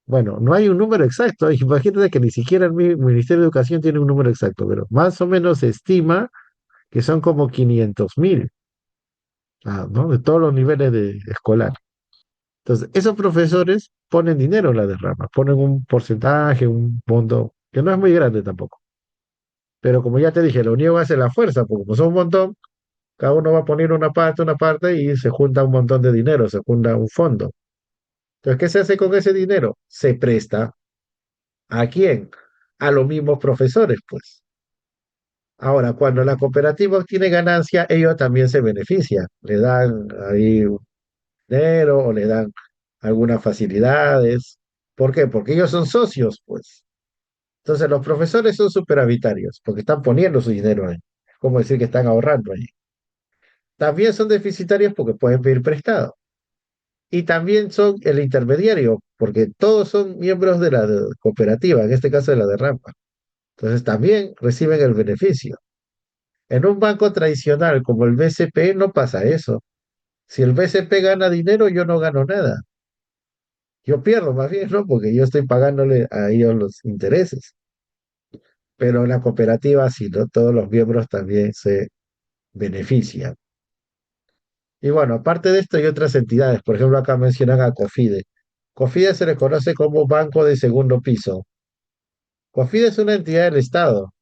Bueno, no hay un número exacto, imagínate que ni siquiera el Ministerio de Educación tiene un número exacto, pero más o menos se estima que son como 500.000, ¿no? De todos los niveles de escolar. Entonces, esos profesores ponen dinero en la derrama, ponen un porcentaje, un monto, que no es muy grande tampoco. Pero como ya te dije, la unión hace la fuerza, porque como son un montón, cada uno va a poner una parte, y se junta un montón de dinero, se junta un fondo. Entonces, ¿qué se hace con ese dinero? Se presta. ¿A quién? A los mismos profesores, pues. Ahora, cuando la cooperativa obtiene ganancia, ellos también se benefician. Le dan ahí un dinero o le dan algunas facilidades. ¿Por qué? Porque ellos son socios, pues. Entonces, los profesores son superavitarios, porque están poniendo su dinero ahí. Es como decir que están ahorrando ahí. También son deficitarios porque pueden pedir prestado. Y también son el intermediario, porque todos son miembros de la cooperativa, en este caso de la de Rampa. Entonces, también reciben el beneficio. En un banco tradicional como el BCP no pasa eso. Si el BCP gana dinero, yo no gano nada. Yo pierdo más bien, ¿no? Porque yo estoy pagándole a ellos los intereses. Pero en la cooperativa sí, ¿no? Todos los miembros también se benefician. Y bueno, aparte de esto hay otras entidades. Por ejemplo, acá mencionan a COFIDE. COFIDE se le conoce como Banco de Segundo Piso. COFIDE es una entidad del Estado,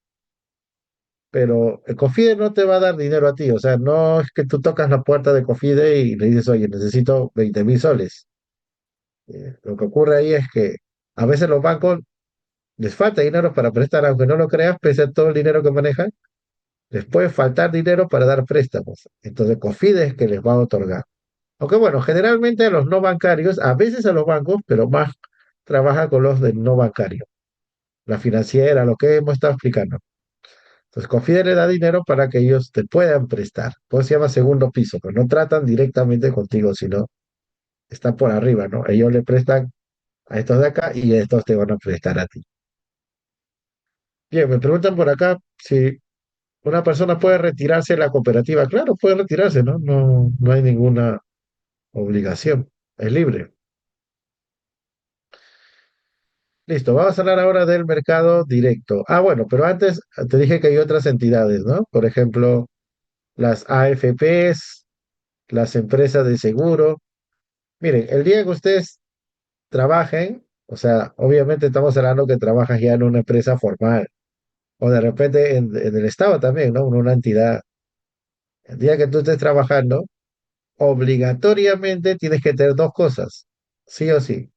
pero el COFIDE no te va a dar dinero a ti. O sea, no es que tú tocas la puerta de COFIDE y le dices, oye, necesito 20.000 soles. Lo que ocurre ahí es que a veces los bancos les falta dinero para prestar, aunque no lo creas, pese a todo el dinero que manejan, les puede faltar dinero para dar préstamos. Entonces, COFIDE es que les va a otorgar. Aunque bueno, generalmente a los no bancarios, a veces a los bancos, pero más trabaja con los del no bancario, la financiera, lo que hemos estado explicando. Entonces, COFIDE le da dinero para que ellos te puedan prestar. Por eso se llama segundo piso, pero no tratan directamente contigo, sino están por arriba, ¿no? Ellos le prestan a estos de acá y estos te van a prestar a ti. Bien, me preguntan por acá si una persona puede retirarse de la cooperativa. Claro, puede retirarse, ¿no? No hay ninguna obligación, es libre. Listo, vamos a hablar ahora del mercado directo. Ah, bueno, pero antes te dije que hay otras entidades, ¿no? Por ejemplo, las AFPs, las empresas de seguro. Miren, el día que ustedes trabajen, o sea, obviamente estamos hablando que trabajas ya en una empresa formal, o de repente en el Estado también, ¿no? En una entidad. El día que tú estés trabajando, obligatoriamente tienes que tener dos cosas, sí o sí.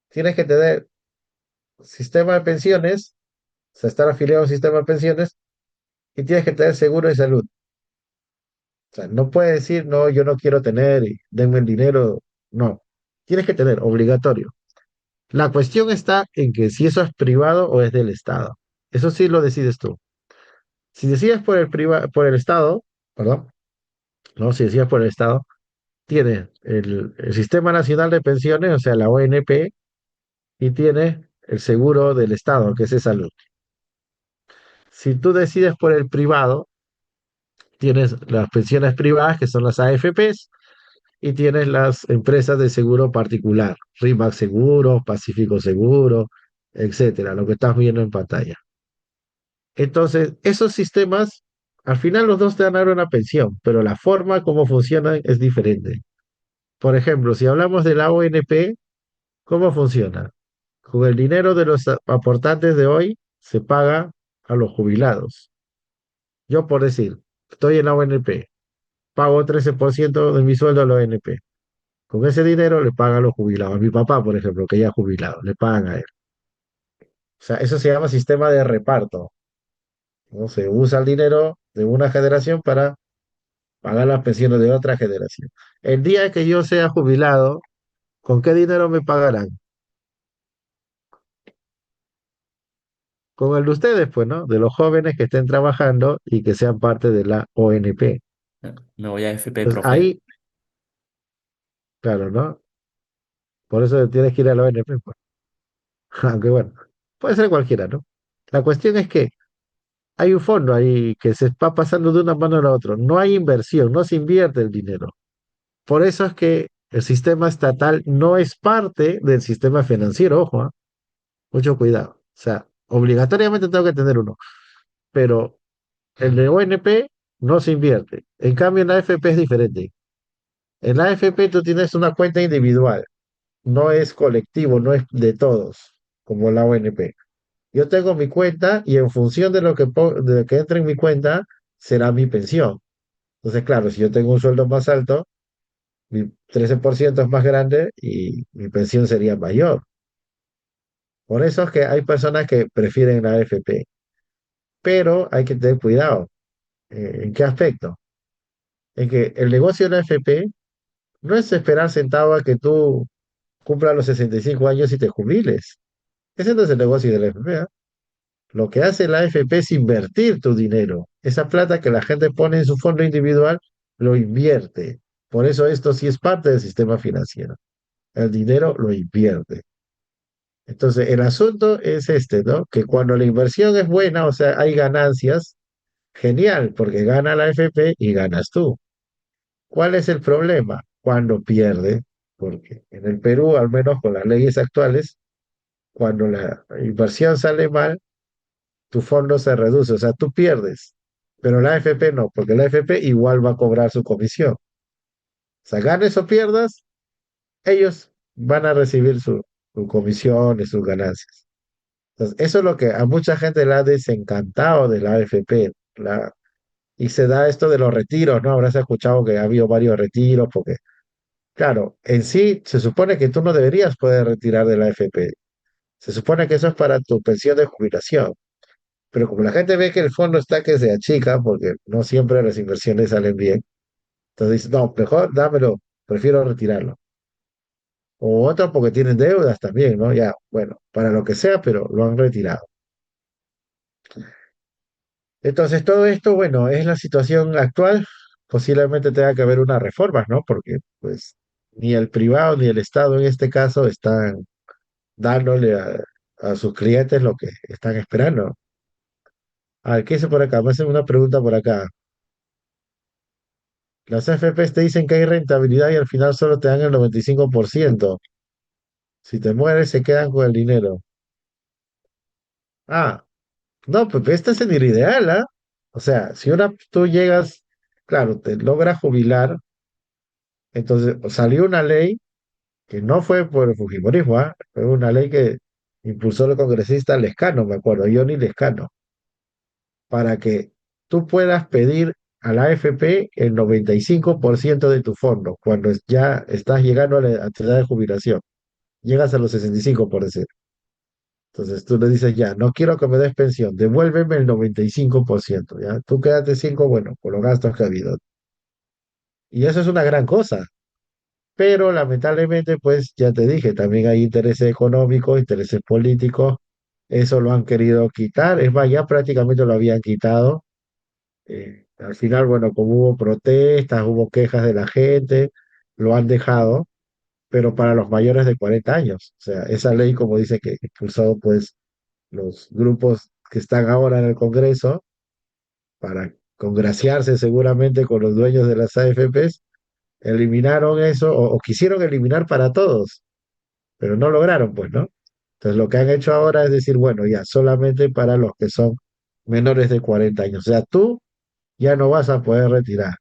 Tienes que tener sistema de pensiones, o sea, estar afiliado a un sistema de pensiones, y tienes que tener seguro de salud. O sea, no puedes decir, no, yo no quiero tener, y denme el dinero. No, tienes que tener, obligatorio. La cuestión está en que si eso es privado o es del Estado. Eso sí lo decides tú. Si decides por el Estado, perdón, no, si decides por el Estado, tiene el Sistema Nacional de Pensiones, o sea, la ONP, y tiene el seguro del Estado, que es de salud. Si tú decides por el privado, tienes las pensiones privadas, que son las AFPs, y tienes las empresas de seguro particular, RIMAX Seguro, Pacífico Seguro, etcétera, lo que estás viendo en pantalla. Entonces, esos sistemas, al final los dos te van a dar una pensión, pero la forma como funcionan es diferente. Por ejemplo, si hablamos de la ONP, ¿cómo funciona? Con el dinero de los aportantes de hoy se paga a los jubilados. Yo, por decir, estoy en la ONP, pago 13% de mi sueldo a la ONP. Con ese dinero le pagan a los jubilados. A mi papá, por ejemplo, que ya es jubilado, le pagan a él. O sea, eso se llama sistema de reparto, ¿no? Se usa el dinero de una generación para pagar las pensiones de otra generación. El día que yo sea jubilado, ¿con qué dinero me pagarán? Con el de ustedes, pues, ¿no? De los jóvenes que estén trabajando y que sean parte de la ONP. Me voy a FP, Entonces, profe. ahí, claro, ¿no? Por eso tienes que ir a la ONP, pues. Aunque bueno, puede ser cualquiera, ¿no? La cuestión es que hay un fondo ahí que se va pasando de una mano a la otra. No hay inversión, no se invierte el dinero. Por eso es que el sistema estatal no es parte del sistema financiero, ojo, ¿ah? Mucho cuidado. O sea, obligatoriamente tengo que tener uno, pero el de ONP no se invierte. En cambio, en la AFP es diferente. En la AFP tú tienes una cuenta individual, no es colectivo, no es de todos, como la ONP. Yo tengo mi cuenta y en función de lo que entre en mi cuenta será mi pensión. Entonces, claro, si yo tengo un sueldo más alto, mi 13% es más grande y mi pensión sería mayor. Por eso es que hay personas que prefieren la AFP, pero hay que tener cuidado. ¿En qué aspecto? En que el negocio de la AFP no es esperar sentado a que tú cumplas los 65 años y te jubiles. Ese no es el negocio de la AFP, ¿ah? Lo que hace la AFP es invertir tu dinero. Esa plata que la gente pone en su fondo individual, lo invierte. Por eso esto sí es parte del sistema financiero. El dinero lo invierte. Entonces, el asunto es este, ¿no? Que cuando la inversión es buena, o sea, hay ganancias, genial, porque gana la AFP y ganas tú. ¿Cuál es el problema? Cuando pierde, porque en el Perú, al menos con las leyes actuales, cuando la inversión sale mal, tu fondo se reduce, o sea, tú pierdes, pero la AFP no, porque la AFP igual va a cobrar su comisión. O sea, ganes o pierdas, ellos van a recibir su comisión y sus ganancias. Entonces, eso es lo que a mucha gente le ha desencantado de la AFP. Y se da esto de los retiros, ¿no? Habrás escuchado que ha habido varios retiros, porque, claro, en sí se supone que tú no deberías poder retirar de la AFP. Se supone que eso es para tu pensión de jubilación. Pero como la gente ve que el fondo está que se achica, porque no siempre las inversiones salen bien, entonces dice, no, mejor dámelo, prefiero retirarlo. O otro porque tienen deudas también, ¿no? Ya, bueno, para lo que sea, pero lo han retirado. Entonces, todo esto, bueno, es la situación actual. Posiblemente tenga que haber unas reformas, ¿no? Porque, pues, ni el privado ni el Estado en este caso están dándole a sus clientes lo que están esperando. A ver, ¿qué dice por acá? Me hacen una pregunta por acá. Las AFPs te dicen que hay rentabilidad y al final solo te dan el 95%. Si te mueres, se quedan con el dinero. Ah, no, pues este es el ideal, ¿ah? O sea, si tú llegas, claro, te logras jubilar, entonces salió una ley que no fue por el Fujimorismo, ¿ah? Fue una ley que impulsó el congresista Lescano, me acuerdo, Johnny Lescano, para que tú puedas pedir a la AFP el 95% de tu fondo cuando ya estás llegando a la edad de jubilación. Llegas a los 65, por decir. Entonces tú le dices, ya, no quiero que me des pensión, devuélveme el 95%, ¿ya? Tú quédate 5, bueno, por los gastos que ha habido. Y eso es una gran cosa. Pero lamentablemente, pues ya te dije, también hay intereses económicos, intereses políticos. Eso lo han querido quitar. Es más, ya prácticamente lo habían quitado. Al final, bueno, como hubo protestas, hubo quejas de la gente, lo han dejado, pero para los mayores de 40 años. O sea, esa ley, como dice que impulsado pues los grupos que están ahora en el Congreso para congraciarse seguramente con los dueños de las AFPs, eliminaron eso o quisieron eliminar para todos, pero no lograron, pues, ¿no? Entonces lo que han hecho ahora es decir, bueno, ya solamente para los que son menores de 40 años. O sea, tú ya no vas a poder retirar,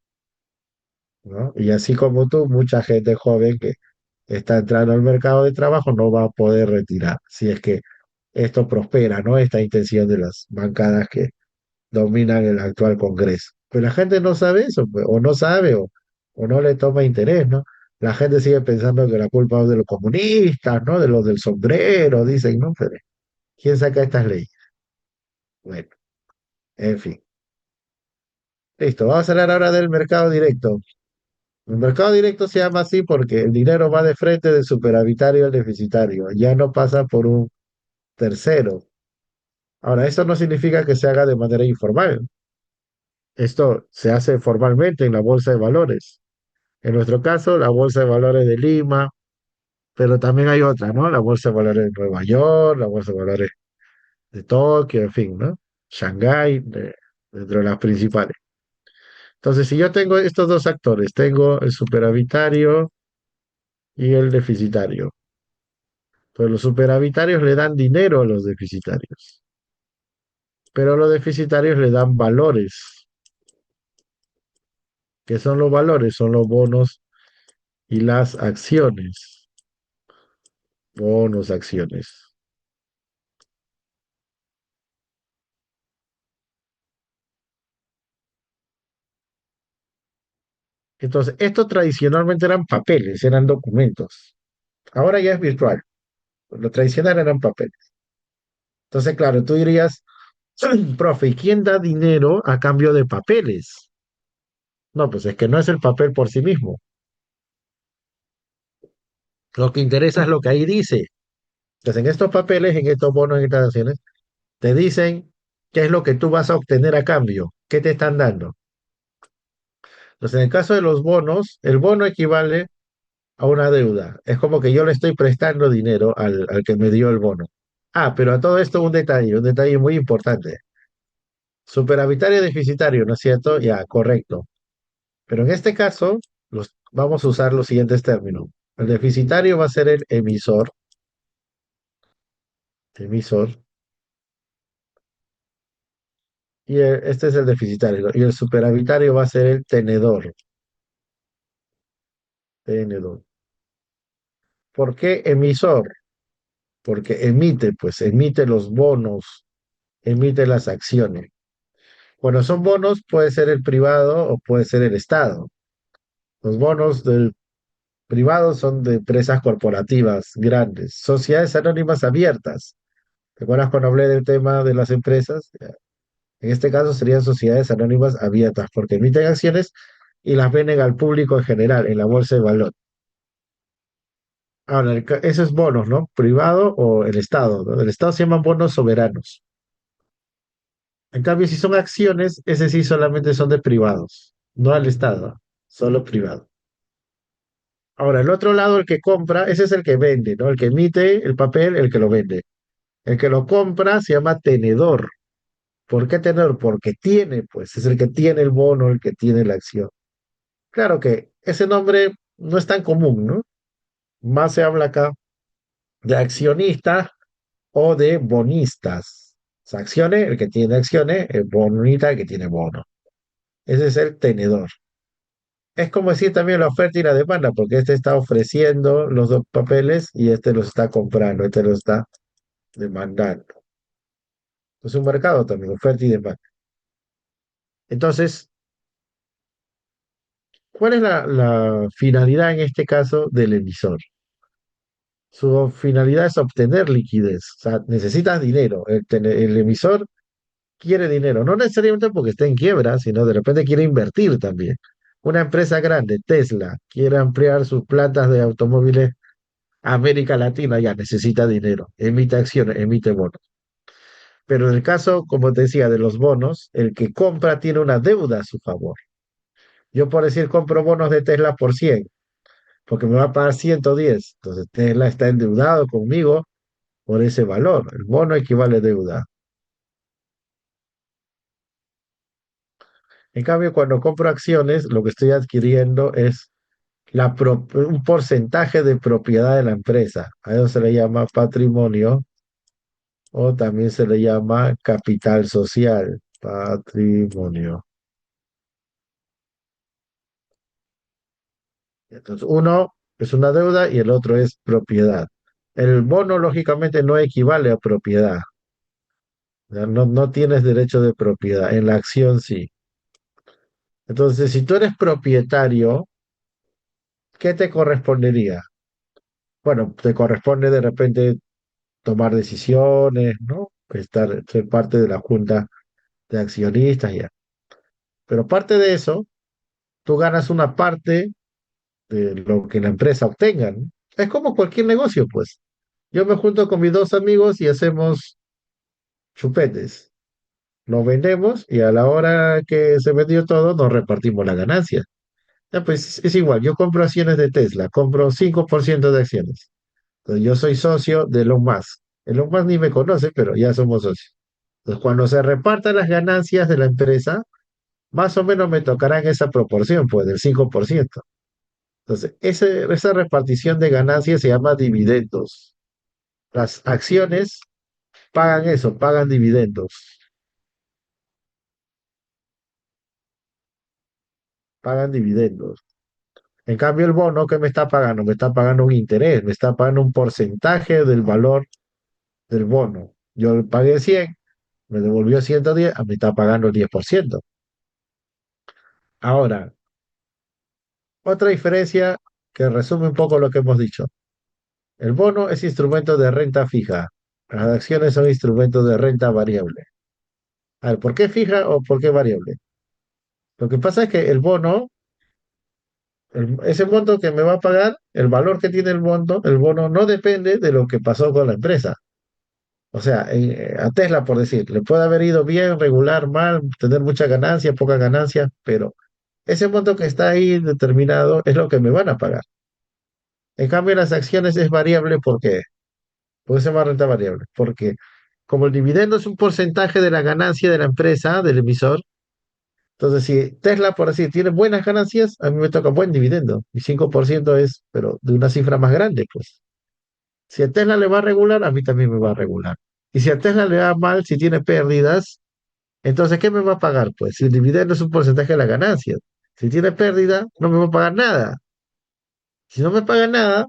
¿no? Y así como tú, mucha gente joven que está entrando al mercado de trabajo no va a poder retirar, si es que esto prospera, ¿no? Esta intención de las bancadas que dominan el actual Congreso. Pero la gente no sabe eso, pues, o no sabe, o no le toma interés, ¿no? La gente sigue pensando que la culpa es de los comunistas, ¿no? De los del sombrero, dicen, ¿no? Pero ¿quién saca estas leyes? Bueno, en fin. Listo, vamos a hablar ahora del mercado directo. El mercado directo se llama así porque el dinero va de frente del superavitario al deficitario, ya no pasa por un tercero. Ahora, esto no significa que se haga de manera informal. Esto se hace formalmente en la bolsa de valores. En nuestro caso, la bolsa de valores de Lima, pero también hay otras, ¿no? La bolsa de valores de Nueva York, la bolsa de valores de Tokio, en fin, ¿no? Shanghái, dentro de las principales. Entonces, si yo tengo estos dos actores, tengo el superavitario y el deficitario. Pues los superavitarios le dan dinero a los deficitarios, pero los deficitarios le dan valores. ¿Qué son los valores? Son los bonos y las acciones. Bonos, acciones. Entonces, esto tradicionalmente eran papeles, eran documentos. Ahora ya es virtual. Lo tradicional eran papeles. Entonces, claro, tú dirías, profe, ¿y quién da dinero a cambio de papeles? No, pues es que no es el papel por sí mismo. Lo que interesa es lo que ahí dice. Entonces, en estos papeles, en estos bonos, en estas acciones, te dicen qué es lo que tú vas a obtener a cambio, qué te están dando. Entonces, en el caso de los bonos, el bono equivale a una deuda. Es como que yo le estoy prestando dinero al que me dio el bono. Ah, pero a todo esto un detalle muy importante. Superavitario y deficitario, ¿no es cierto? Ya, correcto. Pero en este caso, vamos a usar los siguientes términos. El deficitario va a ser el emisor, y este es el deficitario. Y el superavitario va a ser el tenedor. ¿Por qué emisor? Porque emite, pues emite los bonos, emite las acciones. Cuando son bonos, puede ser el privado o puede ser el Estado. Los bonos del privado son de empresas corporativas grandes, sociedades anónimas abiertas. ¿Te acuerdas cuando hablé del tema de las empresas? En este caso serían sociedades anónimas abiertas, porque emiten acciones y las venden al público en general, en la bolsa de valor. Ahora, esos bonos, ¿no? Privado o el Estado, ¿no? El Estado se llaman bonos soberanos. En cambio, si son acciones, ese sí solamente son de privados, no al Estado, solo privado. Ahora, el otro lado, el que compra, ese es el que vende, ¿no? El que emite el papel, el que lo vende. El que lo compra se llama tenedor. ¿Por qué tenedor? Porque tiene, pues, es el que tiene el bono, el que tiene la acción. Claro que ese nombre no es tan común, ¿no? Más se habla acá de accionista o de bonistas. O sea, acciones, el que tiene acciones, el bonita, el que tiene bono. Ese es el tenedor. Es como decir también la oferta y la demanda, porque este está ofreciendo los dos papeles y este los está comprando, este los está demandando. Es un mercado también, oferta y demanda. Entonces, ¿cuál es la finalidad en este caso del emisor? Su finalidad es obtener liquidez, o sea, necesitas dinero. El emisor quiere dinero, no necesariamente porque esté en quiebra, sino de repente quiere invertir también. Una empresa grande, Tesla, quiere ampliar sus plantas de automóviles a América Latina, ya necesita dinero, emite acciones, emite bonos. Pero en el caso, como te decía, de los bonos, el que compra tiene una deuda a su favor. Yo por decir compro bonos de Tesla por 100, porque me va a pagar 110. Entonces Tesla está endeudado conmigo por ese valor. El bono equivale a deuda. En cambio, cuando compro acciones, lo que estoy adquiriendo es un porcentaje de propiedad de la empresa. A eso se le llama patrimonio o también se le llama capital social. Patrimonio. Entonces, uno es una deuda y el otro es propiedad. El bono, lógicamente, no equivale a propiedad. Ya, no, no tienes derecho de propiedad. En la acción sí. Entonces, si tú eres propietario, ¿qué te correspondería? Bueno, te corresponde de repente tomar decisiones, ¿no? Ser parte de la junta de accionistas ya. Pero aparte de eso, tú ganas una parte de lo que la empresa obtenga, ¿no? Es como cualquier negocio, pues. Yo me junto con mis dos amigos y hacemos chupetes. Los vendemos y a la hora que se vendió todo, nos repartimos la ganancia. Ya, pues es igual, yo compro acciones de Tesla, compro 5% de acciones. Entonces, yo soy socio de Elon Musk. Elon Musk ni me conoce, pero ya somos socios. Entonces, cuando se repartan las ganancias de la empresa, más o menos me tocará en esa proporción, pues del 5%. Entonces, esa repartición de ganancias se llama dividendos. Las acciones pagan eso, pagan dividendos, pagan dividendos. En cambio, el bono, ¿qué me está pagando? Me está pagando un interés, me está pagando un porcentaje del valor del bono. Yo pagué 100, me devolvió 110, a mí está pagando el 10%. Ahora, otra diferencia que resume un poco lo que hemos dicho. El bono es instrumento de renta fija. Las acciones son instrumentos de renta variable. A ver, ¿por qué fija o por qué variable? Lo que pasa es que el bono, ese monto que me va a pagar, el valor que tiene el bono no depende de lo que pasó con la empresa. O sea, a Tesla, por decir, le puede haber ido bien, regular, mal, tener mucha ganancia, poca ganancia, pero ese monto que está ahí determinado es lo que me van a pagar. En cambio, las acciones es variable, ¿por qué? Porque se llama renta variable. Porque como el dividendo es un porcentaje de la ganancia de la empresa, del emisor, entonces si Tesla, por decir, tiene buenas ganancias, a mí me toca buen dividendo. Mi 5% es, pero de una cifra más grande, pues. Si a Tesla le va a regular, a mí también me va a regular. Y si a Tesla le va mal, si tiene pérdidas, entonces, ¿qué me va a pagar? Pues si el dividendo es un porcentaje de la ganancia. Si tiene pérdida, no me va a pagar nada. Si no me paga nada,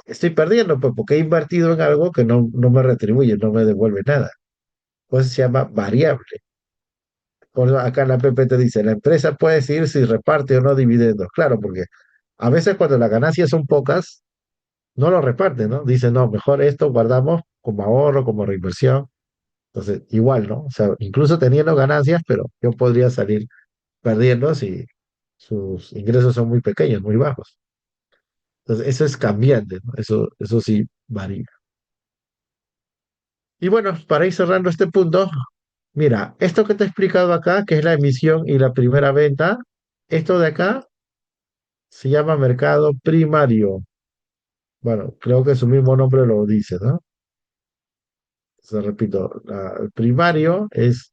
estoy perdiendo, pues porque he invertido en algo que no me retribuye, no me devuelve nada. Pues se llama variable. Por eso acá en la PPT dice, la empresa puede decidir si reparte o no dividendos. Claro, porque a veces cuando las ganancias son pocas, no lo reparte, ¿no? Dice, no, mejor esto guardamos como ahorro, como reinversión. Entonces, igual, ¿no? O sea, incluso teniendo ganancias, pero yo podría salir perdiendo si sus ingresos son muy pequeños, muy bajos. Entonces, eso es cambiante, ¿no? Eso sí varía. Y bueno, para ir cerrando este punto, mira, esto que te he explicado acá, que es la emisión y la primera venta, esto de acá se llama mercado primario. Bueno, creo que su mismo nombre lo dice, ¿no? Se repito, el primario es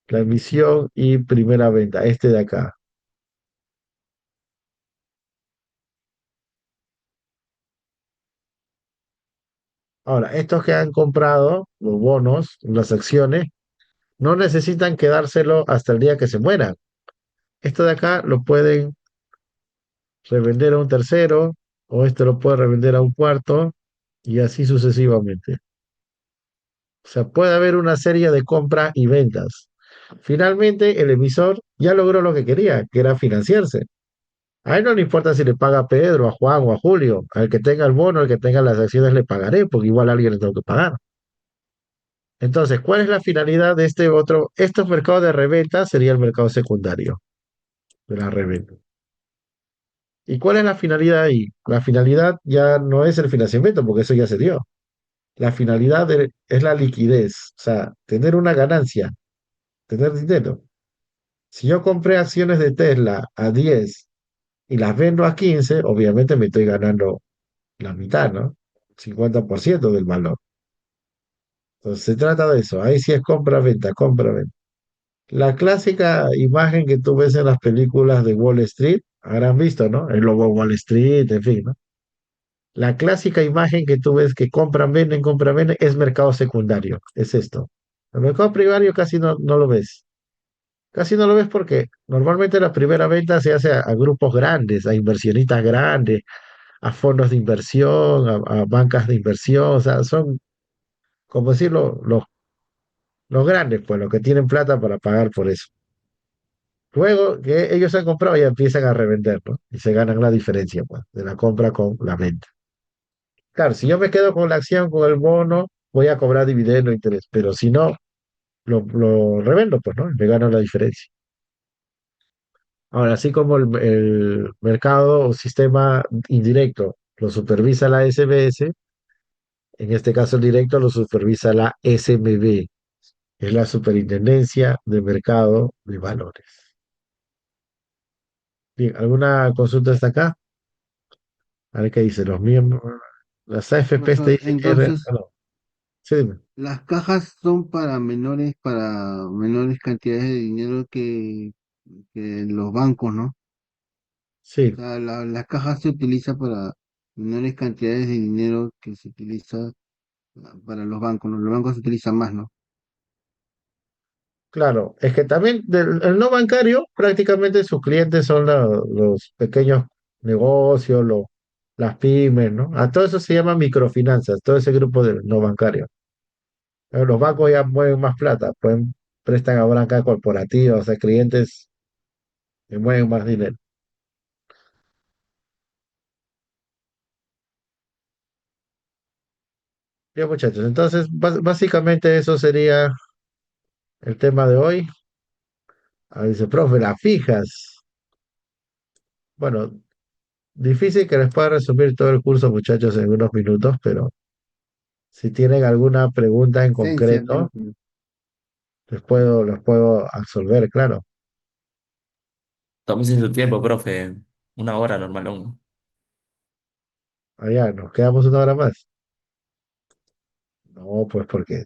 la emisión y primera venta, este de acá. Ahora, estos que han comprado los bonos, las acciones, no necesitan quedárselo hasta el día que se mueran. Esto de acá lo pueden revender a un tercero, o este lo puede revender a un cuarto, y así sucesivamente. O sea, puede haber una serie de compras y ventas. Finalmente, el emisor ya logró lo que quería, que era financiarse. A él no le importa si le paga a Pedro, a Juan o a Julio. Al que tenga el bono, al que tenga las acciones le pagaré, porque igual a alguien le tengo que pagar. Entonces, ¿cuál es la finalidad de este otro? Estos mercados de reventa sería el mercado secundario de la reventa. ¿Y cuál es la finalidad ahí? La finalidad ya no es el financiamiento, porque eso ya se dio. La finalidad es la liquidez, o sea, tener una ganancia, tener dinero. Si yo compré acciones de Tesla a 10 y las vendo a 15, obviamente me estoy ganando la mitad, ¿no? 50% del valor. Entonces se trata de eso. Ahí sí es compra-venta, compra-venta. La clásica imagen que tú ves en las películas de Wall Street, habrán visto, ¿no? El lobo de Wall Street, en fin, ¿no? La clásica imagen que tú ves que compran, venden, es mercado secundario, es esto. El mercado primario casi no lo ves. Casi no lo ves porque normalmente la primera venta se hace a grupos grandes, a inversionistas grandes, a fondos de inversión, a bancas de inversión, o sea, son, como decirlo, los grandes, pues los que tienen plata para pagar por eso. Luego que ellos han comprado, ya empiezan a revender, ¿no? Y se ganan la diferencia, pues, de la compra con la venta. Claro, si yo me quedo con la acción, con el bono, voy a cobrar dividendo e interés, pero si no, lo revendo, pues, ¿no? Y me gano la diferencia. Ahora, así como el mercado o sistema indirecto lo supervisa la SBS, en este caso el directo lo supervisa la SMB, es la Superintendencia de Mercado de Valores. Bien, ¿alguna consulta hasta acá? A ver qué dice los miembros. Las AFPs te Profesor, dicen que... entonces, no. Sí, dime. las cajas son para menores cantidades de dinero que los bancos, ¿no? O Sí, sea, las cajas se utiliza para menores cantidades de dinero que se utiliza para los bancos, ¿no? Los bancos se utilizan más, ¿no? claro. Es que también el no bancario, prácticamente sus clientes son los pequeños negocios, las pymes, ¿no? A todo eso se llama microfinanzas, todo ese grupo de no bancario. Pero los bancos ya mueven más plata, prestan a banca corporativa, o sea, clientes que mueven más dinero. Bien, muchachos, entonces básicamente eso sería el tema de hoy. Dice, profe, las fijas. Bueno, difícil que les pueda resumir todo el curso, muchachos, en unos minutos, pero si tienen alguna pregunta en Esencia, ¿no? concreto, los puedo absolver, claro. Tómese su tiempo, profe. 1 hora normal aún. Allá, nos quedamos una hora más. No, pues porque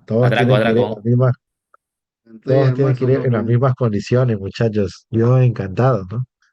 todos Atraco, tienen que ir en las atraco. mismas, Entrada y todos tienen que almuerzo, ir en las profe. mismas condiciones, muchachos. Yo encantado, ¿no?